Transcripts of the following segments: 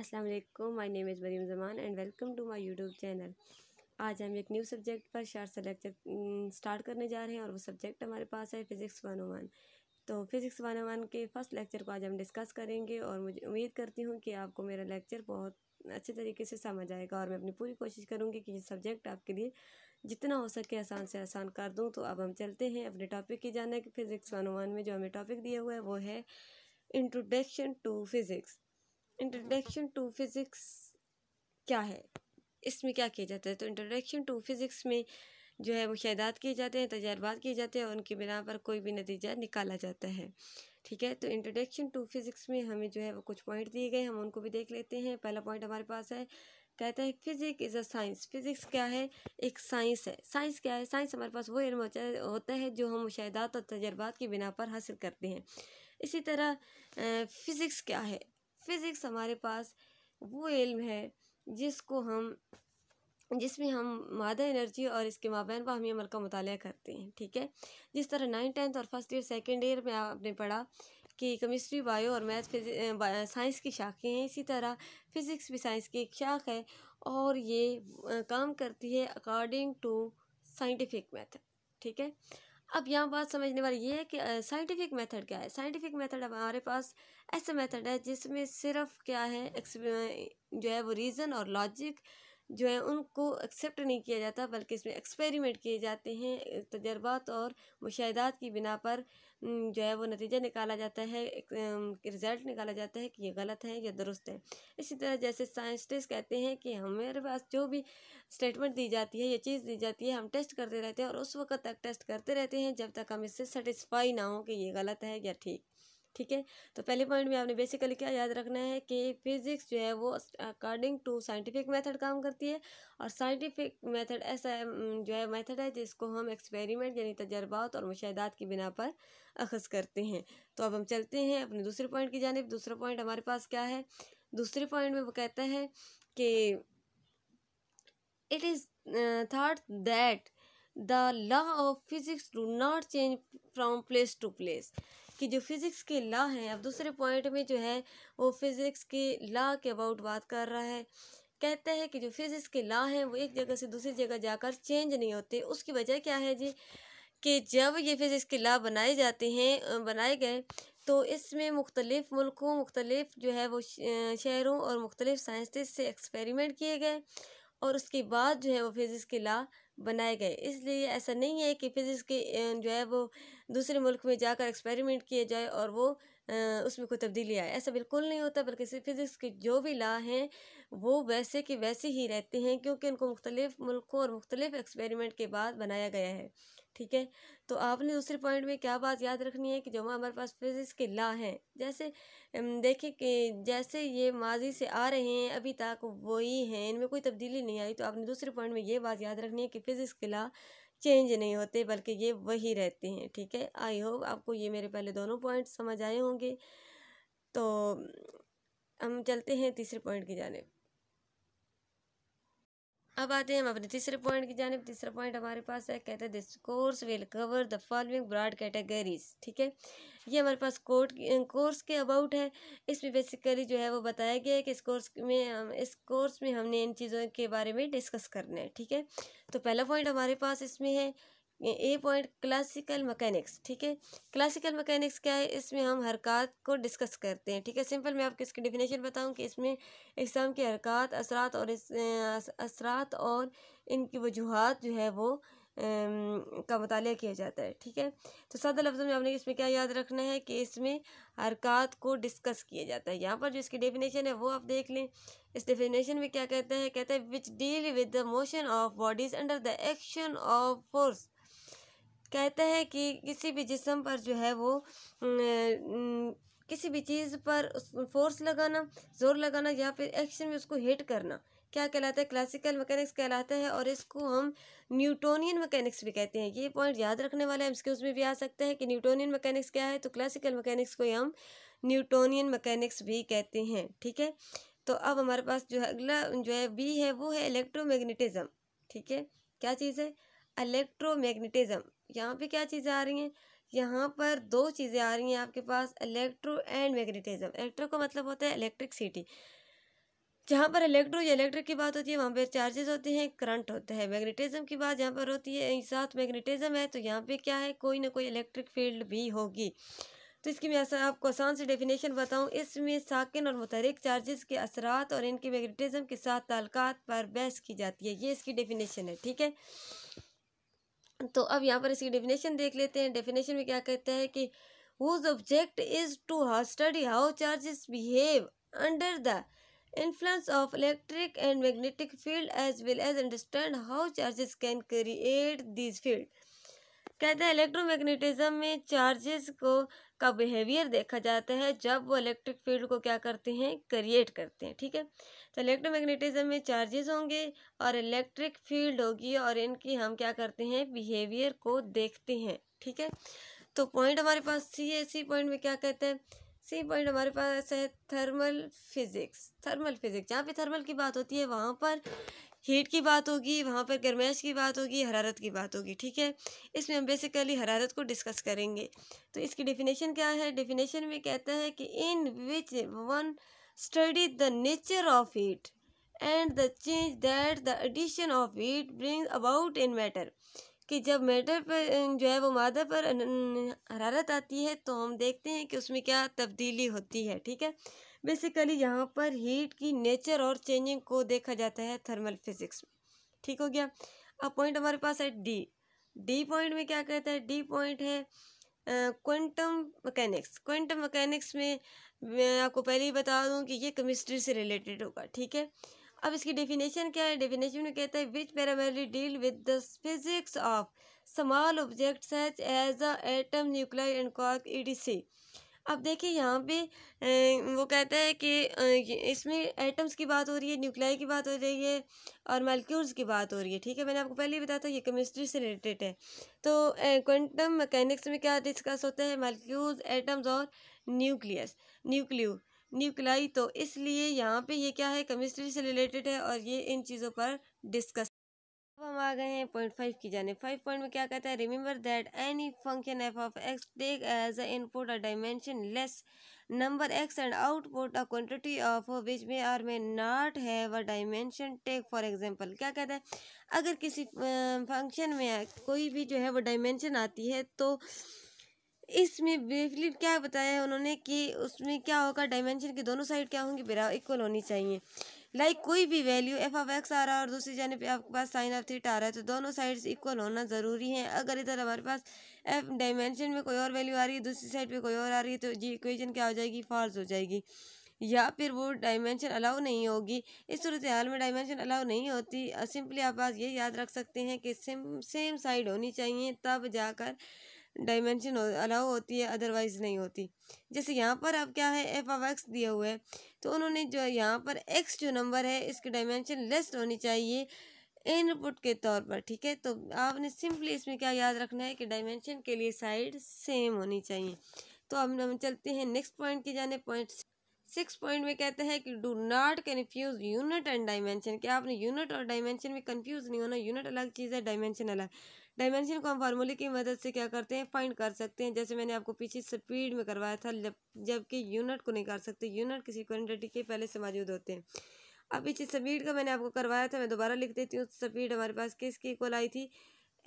अस्सलाम वालेकुम, my name is Maryam Zaman and welcome to my YouTube channel. आज हम एक न्यू सब्जेक्ट पर शार्ट सा लेक्चर स्टार्ट करने जा रहे हैं और वो सब्जेक्ट हमारे पास है फ़िज़िक्स 101। तो फ़िज़िक्स 101 के फर्स्ट लेक्चर को आज हम डिस्कस करेंगे और मुझे उम्मीद करती हूँ कि आपको मेरा लेक्चर बहुत अच्छे तरीके से समझ आएगा और मैं अपनी पूरी कोशिश करूँगी कि ये सब्जेक्ट आपके लिए जितना हो सके आसान से आसान कर दूँ। तो अब हम चलते हैं अपने टॉपिक की जाने। फ़िज़िक्स 101 में जो हमें टॉपिक दिया हुआ है वो है introduction to physics. Introduction to physics क्या है, इसमें क्या किया जाता है? तो इंट्रोडक्शन टू फिज़िक्स में जो है मुशाहिदात किए जाते हैं, तजर्बात किए जाते हैं और उनकी बिना पर कोई भी नतीजा निकाला जाता है। ठीक है, तो इंट्रोडक्शन टू फिज़िक्स में हमें जो है वो कुछ पॉइंट दिए गए, हम उनको भी देख लेते हैं। पहला पॉइंट हमारे पास है, कहता है physics is a science. Physics क्या है? एक साइंस है। साइंस क्या है? साइंस हमारे पास वो इल्म होता है जो हम मुशाहिदात और तजर्बात की बिना पर हासिल करते हैं। इसी तरह फ़िज़िक्स क्या है? फ़िज़िक्स हमारे पास वो इल्म है जिसमें हम मादा एनर्जी और इसके माबैन बाहमी अमल का मुताला करते हैं। ठीक है, जिस तरह 9th 10th और फर्स्ट ईयर सेकेंड ईयर में आपने पढ़ा कि केमिस्ट्री, बायो और मैथ साइंस की शाखें हैं, इसी तरह फ़िज़िक्स भी साइंस की एक शाख है और ये काम करती है अकॉर्डिंग टू साइंटिफिक मेथड। ठीक है, अब यहाँ बात समझने वाली ये है कि साइंटिफिक मेथड क्या है। साइंटिफिक मेथड हमारे पास ऐसा मेथड है जिसमें सिर्फ क्या है जो है वो रीज़न और लॉजिक जो है उनको एक्सेप्ट नहीं किया जाता, बल्कि इसमें एक्सपेरिमेंट किए जाते हैं। तजर्बात और मुशाहिदात की बिना पर जो है वो नतीजा निकाला जाता है, रिज़ल्ट निकाला जाता है कि ये गलत है या दुरुस्त है। इसी तरह जैसे साइंटिस्ट कहते हैं कि हमारे पास जो भी स्टेटमेंट दी जाती है, ये चीज़ दी जाती है, हम टेस्ट करते रहते हैं और उस वक्त तक टेस्ट करते रहते हैं जब तक हम इससे सेटिस्फाई ना हो कि ये गलत है या ठीक। ठीक है, तो पहले पॉइंट में आपने बेसिकली क्या याद रखना है कि फिज़िक्स जो है वो अकॉर्डिंग टू साइंटिफिक मेथड काम करती है और साइंटिफिक मेथड ऐसा जो है मेथड है जिसको हम एक्सपेरिमेंट यानी तजर्बात और मुशाहिदात की बिना पर अखज़ करते हैं। तो अब हम चलते हैं अपने दूसरे पॉइंट की जानिब। दूसरा पॉइंट हमारे पास क्या है? दूसरे पॉइंट में वो कहता है कि it is thought that the law of physics do not change from place to place। कि जो फिज़िक्स के लॉ हैं, अब दूसरे पॉइंट में जो है वो फिज़िक्स के लॉ के अबाउट बात कर रहा है। कहता है कि जो फिज़िक्स के लॉ हैं वो एक जगह से दूसरी जगह जाकर चेंज नहीं होते। उसकी वजह क्या है जी? कि जब ये फिज़िक्स के लॉ बनाए जाते हैं, बनाए गए, तो इसमें मुख्तलिफ़ मुल्कों, मुख्तलिफ़ जो है वो शहरों और मुख्तलिफ़ साइंटिस्ट से एक्सपेरिमेंट किए गए और उसके बाद जो है वो फिज़िक्स के लॉ बनाए गए। इसलिए ऐसा नहीं है कि फ़िज़िक्स के जो है वो दूसरे मुल्क में जाकर एक्सपेरिमेंट किए जाए और वो उसमें कोई तब्दीली आए, ऐसा बिल्कुल नहीं होता। बल्कि सिर्फ फ़िज़िक्स के जो भी लॉ हैं वो वैसे के वैसे ही रहते हैं, क्योंकि उनको मुख्तलिफ़ मुल्कों और मुख्तलिफ़ एक्सपेरिमेंट के बाद बनाया गया है। ठीक है, तो आपने दूसरे पॉइंट में क्या बात याद रखनी है कि जो हमारे पास फ़िज़िक्स के लॉ हैं, जैसे देखें कि जैसे ये माजी से आ रहे हैं अभी तक वही हैं, इनमें कोई तब्दीली नहीं आई। तो आपने दूसरे पॉइंट में ये बात याद रखनी है कि फ़िज़िक्स के लॉ चेंज नहीं होते, बल्कि ये वही रहते हैं। ठीक है, आई होप आपको ये मेरे पहले दोनों पॉइंट समझ आए होंगे। तो हम चलते हैं तीसरे पॉइंट की जानिब। अब आते हैं हम अपने तीसरे पॉइंट की जानिब। तीसरा पॉइंट हमारे पास है, कहते हैं this course will cover the following broad categories. ठीक है, ये हमारे पास कोर्स के अबाउट है। इसमें बेसिकली जो है वो बताया गया है कि इस कोर्स में हमने इन चीज़ों के बारे में डिस्कस करना है। ठीक है, तो पहला पॉइंट हमारे पास इसमें है ए पॉइंट क्लासिकल मैकेनिक्स। ठीक है, क्लासिकल मैकेनिक्स क्या है? इसमें हम हरकत को डिस्कस करते हैं। ठीक है, सिंपल मैं आपको इसकी डेफिनेशन बताऊं कि इसमें इस्लाम की हरकत, असरात और इनकी वजूहात जो है वो का मुताला किया जाता है। ठीक है, तो सादा लफ्ज़ों में आपने इसमें क्या याद रखना है कि इसमें हरकत को डिस्कस किया जाता है। यहाँ पर जो इसकी डेफिनेशन है वो आप देख लें। इस डेफिनेशन में क्या कहता है? कहता है which deal with the motion of bodies under the action of force. कहता है कि किसी भी जिस्म पर जो है वो किसी भी चीज़ पर फोर्स लगाना, ज़ोर लगाना या फिर एक्शन में उसको हिट करना क्या कहलाता है? क्लासिकल मैकेनिक्स कहलाता है और इसको हम न्यूटोनियन मैकेनिक्स भी कहते हैं। ये पॉइंट याद रखने वाला है, इसके उसमें भी आ सकता है कि न्यूटोनियन मैकेनिक्स क्या है। तो क्लासिकल मैकेनिक्स को हम न्यूटोनियन मैकेनिक्स भी कहते हैं। ठीक है, तो अब हमारे पास जो है अगला जो है बी है वो है इलेक्ट्रोमैग्नेटिज्म। ठीक है, क्या चीज़ है? इलेक्ट्रोमैग्नेटिज्म। यहाँ पे क्या चीज़ें आ रही हैं? यहाँ पर दो चीज़ें आ रही हैं आपके पास, इलेक्ट्रो एंड मैग्नेटिज्म। इलेक्ट्रो का मतलब होता है इलेक्ट्रिसिटी जहाँ पर इलेक्ट्रो या इलेक्ट्रिक की बात होती है वहाँ पे चार्जेस होते हैं, करंट होता है। मैग्नेटिज्म की बात यहाँ पर होती है, साथ मैग्नेटिज्म है तो यहाँ पे क्या है, कोई ना कोई इलेक्ट्रिक फील्ड भी होगी। तो इसकी मैं ऐसा आपको आसान सी डेफिनेशन बताऊं, इसमें साकिन और मुतहरिक चार्जेस के असरात और इनके मैग्नेटिज्म के साथ ताल्लुकात पर बहस की जाती है। ये इसकी डेफिनेशन है, ठीक है। तो अब यहाँ पर इसकी डेफिनेशन देख लेते हैं। डेफिनेशन में क्या कहता है कि whose object is to study how charges behave under the influence of electric and magnetic field as well as understand how charges can create these field। कहते हैं इलेक्ट्रोमैग्नेटिज्म में चार्जेस को का बिहेवियर देखा जाता है जब वो इलेक्ट्रिक फील्ड को क्या करते हैं, क्रिएट करते हैं, ठीक है। तो इलेक्ट्रोमैग्नेटिज्म में चार्जेस होंगे और इलेक्ट्रिक फील्ड होगी और इनकी हम क्या करते हैं, बिहेवियर को देखते हैं, ठीक है। तो पॉइंट हमारे पास सी है। सी पॉइंट में क्या कहते हैं, सी पॉइंट हमारे पास है थर्मल फिजिक्स। थर्मल फिजिक्स, जहाँ पे थर्मल की बात होती है वहाँ पर हीट की बात होगी, वहाँ पर गर्माइश की बात होगी, हरारत की बात होगी, ठीक है। इसमें हम बेसिकली हरारत को डिस्कस करेंगे। तो इसकी डेफिनेशन क्या है, डेफिनेशन में कहता है कि in which one study the nature of heat and the change that the addition of heat bring about in matter. कि जब मैटर पर जो है वो मादा पर हरारत आती है तो हम देखते हैं कि उसमें क्या तब्दीली होती है, ठीक है। बेसिकली यहाँ पर हीट की नेचर और चेंजिंग को देखा जाता है थर्मल फिजिक्स में, ठीक हो गया। अब पॉइंट हमारे पास है डी। डी पॉइंट में क्या कहता है, डी पॉइंट है क्वांटम मैकेनिक्स। क्वांटम मैकेनिक्स में मैं आपको पहले ही बता दूं कि ये केमिस्ट्री से रिलेटेड होगा, ठीक है। अब इसकी डेफिनेशन क्या है, डेफिनेशन में कहता है which primarily deal with the physics of small object such as the atom, nuclear and quark etc. अब देखिए यहाँ पे वो कहता है कि इसमें एटम्स की बात हो रही है, न्यूक्लियाई की बात हो रही है और मॉलिक्यूल्स की बात हो रही है, ठीक है। मैंने आपको पहले ही बताया था ये केमिस्ट्री से रिलेटेड है। तो क्वांटम मैकेनिक्स में क्या डिस्कस होता है, मॉलिक्यूल्स, एटम्स और न्यूक्लियाई। तो इसलिए यहाँ पे ये क्या है, केमिस्ट्री से रिलेटेड है और ये इन चीज़ों पर डिस्कस। अब हम आ गए हैं पॉइंट 5 की जाने। 5 पॉइंट में क्या कहता है, remember that any function F of X take as a input a dimensionless number X and output a quantity of which may or may not have a dimension. Take for example, क्या कहता है, अगर किसी function में कोई भी जो है वो डायमेंशन आती है तो इसमें ब्रीफली क्या बताया है उन्होंने कि उसमें क्या होगा, डायमेंशन की दोनों साइड क्या होंगी, बराबर इक्वल होनी चाहिए। कोई भी वैल्यू एफ ऑफ एक्स आ रहा है और दूसरी जानिब आपके पास साइन ऑफ थीटा आ रहा है तो दोनों साइड्स इक्वल होना ज़रूरी है। अगर इधर हमारे पास एफ डायमेंशन में कोई और वैल्यू आ रही है, दूसरी साइड पे कोई और आ रही है, तो ये इक्वेशन क्या हो जाएगी, फॉल्स हो जाएगी, या फिर वो डायमेंशन अलाउ नहीं होगी। इस सूरत हाल में डायमेंशन अलाउ नहीं होती। सिंपली आप बात ये याद रख सकते हैं कि सेम साइड होनी चाहिए, तब जाकर डायमेंशन अलाउ होती है, अदरवाइज नहीं होती। जैसे यहाँ पर अब क्या है, एफ ऑफ एक्स दिया हुआ है तो उन्होंने जो यहाँ पर एक्स जो नंबर है इसकी डायमेंशन लेस होनी चाहिए इनपुट के तौर पर, ठीक है। तो आपने सिंपली इसमें क्या याद रखना है कि डायमेंशन के लिए साइड सेम होनी चाहिए। तो अब हम चलते हैं नेक्स्ट पॉइंट की जाने। पॉइंट 6 पॉइंट में कहते हैं कि do not confuse unit and dimension. क्या आपने यूनिट और डायमेंशन में कंफ्यूज नहीं होना। यूनिट अलग चीज़ है, डायमेंशन अलग। डायमेंशन को हम फार्मूले की मदद से क्या करते हैं, फाइंड कर सकते हैं। जैसे मैंने आपको पीछे स्पीड में करवाया था, जबकि यूनिट को नहीं कर सकते। यूनिट किसी क्वांटिटी के पहले से मौजूद होते हैं। अब पीछे स्पीड का मैंने आपको करवाया था, मैं दोबारा लिख देती हूँ। स्पीड हमारे पास किसकी इक्वल आई थी,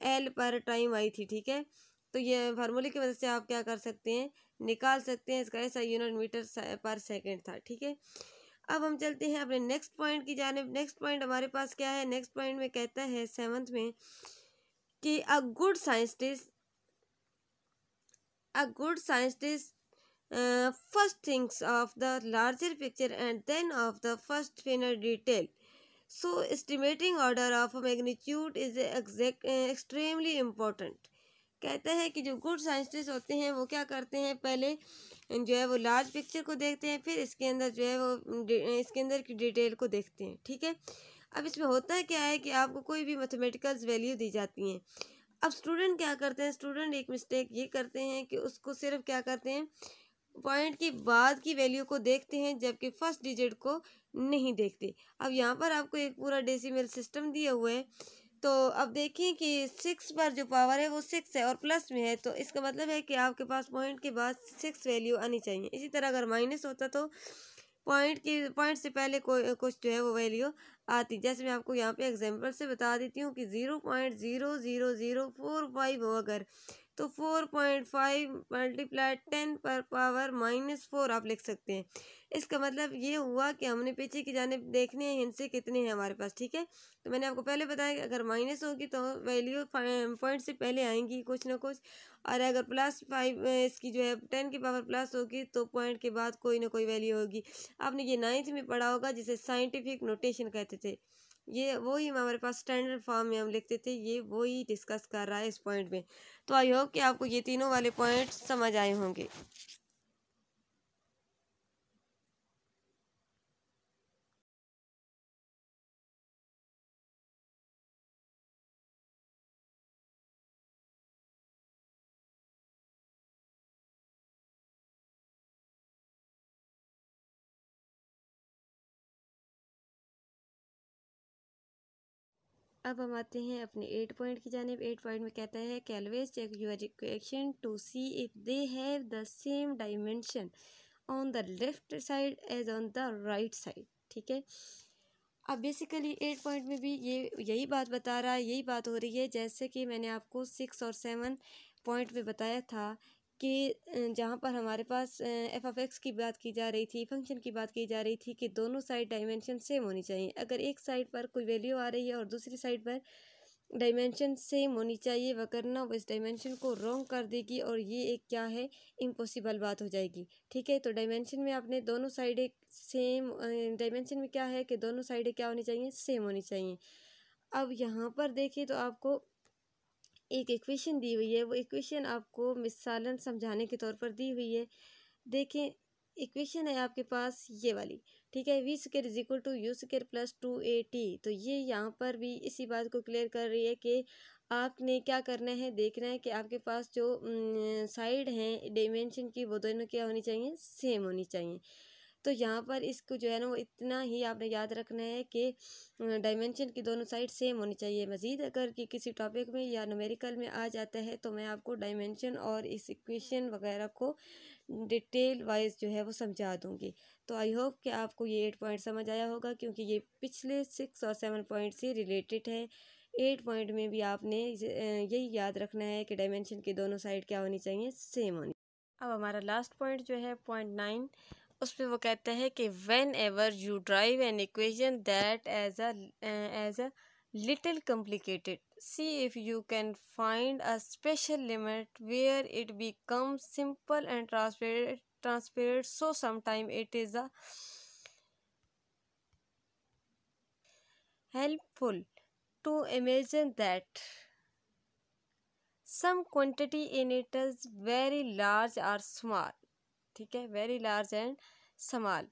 एल पर टाइम आई थी, ठीक है। तो ये फार्मूले की मदद से आप क्या कर सकते हैं, निकाल सकते हैं। इसका ऐसा यूनिट मीटर पर सेकेंड था, ठीक है। अब हम चलते हैं अपने नेक्स्ट पॉइंट की जानिब। नेक्स्ट पॉइंट हमारे पास क्या है, नेक्स्ट पॉइंट में कहता है 7th में कि a good scientist first thinks of the larger picture and then of the first finer detail. So estimating order of magnitude is extremely important. कहता है कि जो गुड साइंटिस्ट होते हैं वो क्या करते हैं, पहले जो है वो लार्ज पिक्चर को देखते हैं, फिर इसके अंदर जो है वो इसके अंदर की डिटेल को देखते हैं, ठीक है। अब इसमें होता है क्या है कि आपको कोई भी मैथमेटिकल्स वैल्यू दी जाती हैं। अब स्टूडेंट क्या करते हैं, स्टूडेंट एक मिस्टेक ये करते हैं कि उसको सिर्फ क्या करते हैं, पॉइंट के बाद की वैल्यू को देखते हैं, जबकि फर्स्ट डिजिट को नहीं देखते। अब यहाँ पर आपको एक पूरा डेसिमल सिस्टम दिया हुआ है। तो अब देखिए कि 6 पर जो पावर है वो 6 है और प्लस में है, तो इसका मतलब है कि आपके पास पॉइंट के बाद 6 वैल्यू आनी चाहिए। इसी तरह अगर माइनस होता तो पॉइंट से पहले कोई कुछ जो है वो वैल्यू आती। जैसे मैं आपको यहाँ पे एग्जांपल से बता देती हूँ कि 0.00045 हो अगर, तो 4.5 मल्टीप्लाई 10 पर पावर -4 आप लिख सकते हैं। इसका मतलब ये हुआ कि हमने पीछे की जानिब देखने हैं इनसे कितने हैं हमारे पास, ठीक है। तो मैंने आपको पहले बताया कि अगर माइनस होगी तो वैल्यू पॉइंट से पहले आएंगी कुछ ना कुछ, और अगर +5 इसकी जो है 10 की पावर प्लस होगी तो पॉइंट के बाद कोई ना कोई वैल्यू होगी। आपने ये 9th में पढ़ा होगा जिसे साइंटिफिक नोटेशन कहते थे। ये वही हमारे पास स्टैंडर्ड फॉर्म में हम लिखते थे, ये वही डिस्कस कर रहा है इस पॉइंट में। तो आई होप कि आपको ये तीनों वाले पॉइंट समझ आए होंगे। अब हम आते हैं अपने 8 पॉइंट की जानिब। 8 पॉइंट में कहता है कि always check your equation to see if they have the same dimension on the left side as on the right side, ठीक है। अब बेसिकली 8 पॉइंट में भी ये यही बात बता रहा है, यही बात हो रही है जैसे कि मैंने आपको 6 और 7 पॉइंट में बताया था कि जहाँ पर हमारे पास f(x) की बात की जा रही थी, फंक्शन की बात की जा रही थी कि दोनों साइड डायमेंशन सेम होनी चाहिए। अगर एक साइड पर कोई वैल्यू आ रही है और दूसरी साइड पर डायमेंशन सेम होनी चाहिए, वरना वो इस डायमेंशन को रॉन्ग कर देगी और ये एक क्या है, इम्पॉसिबल बात हो जाएगी, ठीक है। तो डायमेंशन में आपने दोनों साइडें सेम, डायमेंशन में क्या है कि दोनों साइडें क्या होनी चाहिए, सेम होनी चाहिए। अब यहाँ पर देखिए तो आपको एक इक्वेशन दी हुई है, वो इक्वेशन आपको मिसालन समझाने के तौर पर दी हुई है। देखें इक्वेशन है आपके पास ये वाली, ठीक है। v² is equal to u² plus 2at। तो ये यहाँ पर भी इसी बात को क्लियर कर रही है कि आपने क्या करना है, देखना है कि आपके पास जो साइड हैं डायमेंशन की वो दोनों क्या होनी चाहिए, सेम होनी चाहिए। तो यहाँ पर इसको जो है ना वो इतना ही आपने याद रखना है कि डायमेंशन की दोनों साइड सेम होनी चाहिए। मज़ीद अगर कि किसी टॉपिक में या न्यूमेरिकल में आ जाता है तो मैं आपको डायमेंशन और इस इक्वेशन वगैरह को डिटेल वाइज जो है वो समझा दूंगी। तो आई होप कि आपको ये 8 पॉइंट समझ आया होगा, क्योंकि ये पिछले 6 और 7 पॉइंट से रिलेटेड है। 8 पॉइंट में भी आपने यही याद रखना है कि डायमेंशन की दोनों साइड क्या होनी चाहिए, सेम होनी। अब हमारा लास्ट पॉइंट जो है पॉइंट 9, उस पर वो कहता है कि whenever you drive an equation that as a little complicated, see if you can find a special limit where it becomes simple and transparent, so sometime it is a helpful to imagine that some quantity in it is very large or small, ठीक है, very large and small.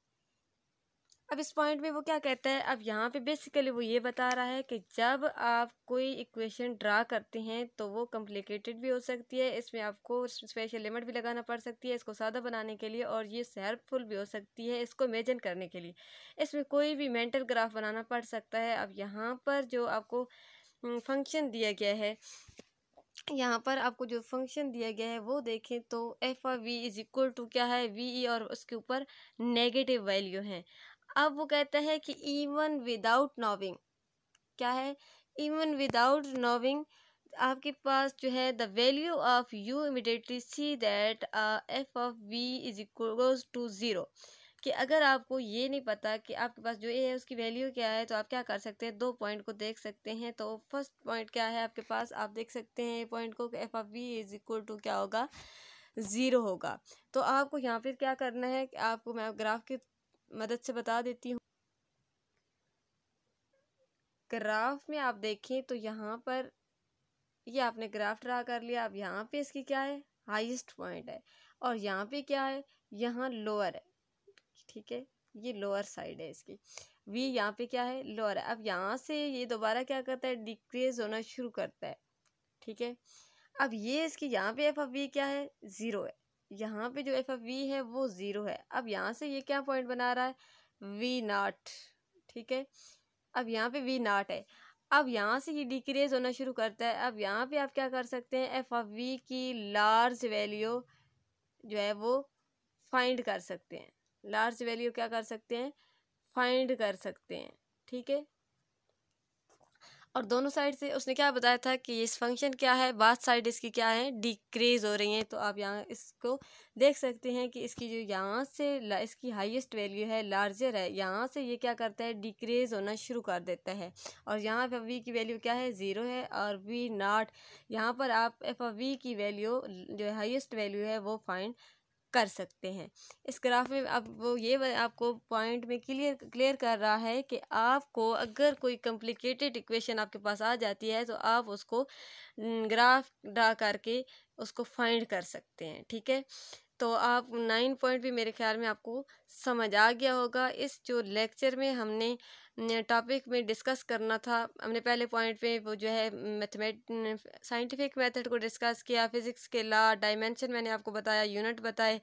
अब इस point में वो क्या कहता है, अब यहाँ पे बेसिकली वो ये बता रहा है कि जब आप कोई इक्वेशन ड्रा करते हैं तो वो कॉम्प्लिकेटेड भी हो सकती है, इसमें आपको स्पेशल लिमिट भी लगाना पड़ सकती है इसको सादा बनाने के लिए, और ये हेल्पफुल भी हो सकती है इसको इमेजिन करने के लिए। इसमें कोई भी मेंटल ग्राफ बनाना पड़ सकता है। अब यहाँ पर जो आपको फंक्शन दिया गया है, यहाँ पर आपको जो फंक्शन दिया गया है वो देखें तो f(v) इज इक्वल टू क्या है, ve, और उसके ऊपर नेगेटिव वैल्यू है। अब वो कहता है कि इवन विदाउट नोविंग, क्या है, इवन विदाउट नोविंग आपके पास जो है the value of u immediately see that f(v) is equal to 0, कि अगर आपको ये नहीं पता कि आपके पास जो ए है उसकी वैल्यू क्या है तो आप क्या कर सकते हैं, 2 पॉइंट को देख सकते हैं। तो फर्स्ट पॉइंट क्या है आपके पास, आप देख सकते हैं पॉइंट को, f(v) इज इक्वल टू क्या होगा, 0 होगा। तो आपको यहाँ पे क्या करना है कि आपको मैं ग्राफ की मदद से बता देती हूँ। ग्राफ में आप देखें तो यहाँ पर ये आपने ग्राफ ड्रा कर लिया। अब यहाँ पे इसकी क्या है, हाईएस्ट पॉइंट है, और यहाँ पे क्या है, यहाँ लोअर है, ठीक है, ये लोअर साइड है इसकी। वी यहाँ पे क्या है, लोअर है। अब यहाँ से ये दोबारा क्या करता है, डिक्रीज होना शुरू करता है, ठीक है। अब ये इसकी यहाँ पे f(v) क्या है, 0 है, यहाँ पे जो f(v) है वो 0 है। अब यहाँ से ये क्या पॉइंट बना रहा है, v0, ठीक है। अब यहाँ पे v0 है। अब यहाँ से ये डिक्रीज होना शुरू करता है। अब यहाँ पे आप क्या कर सकते हैं, f(v) की लार्ज वैल्यू जो है वो फाइंड कर सकते हैं, लार्ज वैल्यू क्या कर सकते हैं, फाइंड कर सकते हैं। ठीक है, और दोनों साइड से उसने क्या बताया था कि इस फंक्शन क्या है, बात साइड इसकी क्या है, डिक्रीज हो रही हैं। तो आप यहाँ इसको देख सकते हैं कि इसकी जो यहाँ से इसकी हाईएस्ट वैल्यू है, लार्जर है, यहाँ से ये क्या करता है, डिक्रीज होना शुरू कर देता है। और यहाँ पर वी की वैल्यू क्या है, 0 है, और वी नॉट, यहाँ पर आप एफ वी की वैल्यू जो हाईएस्ट वैल्यू है वो फाइंड कर सकते हैं। इस ग्राफ में अब वो ये आपको पॉइंट में क्लियर कर रहा है कि आपको अगर कोई कॉम्प्लिकेटेड इक्वेशन आपके पास आ जाती है तो आप उसको ग्राफ ड्रा करके उसको फाइंड कर सकते हैं। ठीक है, तो आप 9 पॉइंट भी मेरे ख्याल में आपको समझ आ गया होगा। इस जो लेक्चर में हमने टॉपिक में डिस्कस करना था, हमने पहले पॉइंट पे वो जो है साइंटिफिक मेथड को डिस्कस किया, फिज़िक्स के लॉ, डायमेंशन मैंने आपको बताया, यूनिट बताए,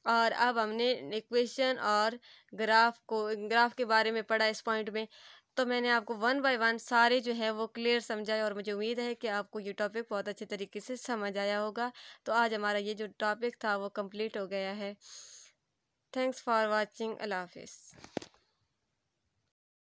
और अब हमने इक्वेशन और ग्राफ के बारे में पढ़ा इस पॉइंट में। तो मैंने आपको 1 बाय 1 सारे जो है वो क्लियर समझाए, और मुझे उम्मीद है कि आपको ये टॉपिक बहुत अच्छे तरीके से समझ आया होगा। तो आज हमारा ये जो टॉपिक था वो कंप्लीट हो गया है। Thanks for watching. अल्लाह हाफिज़।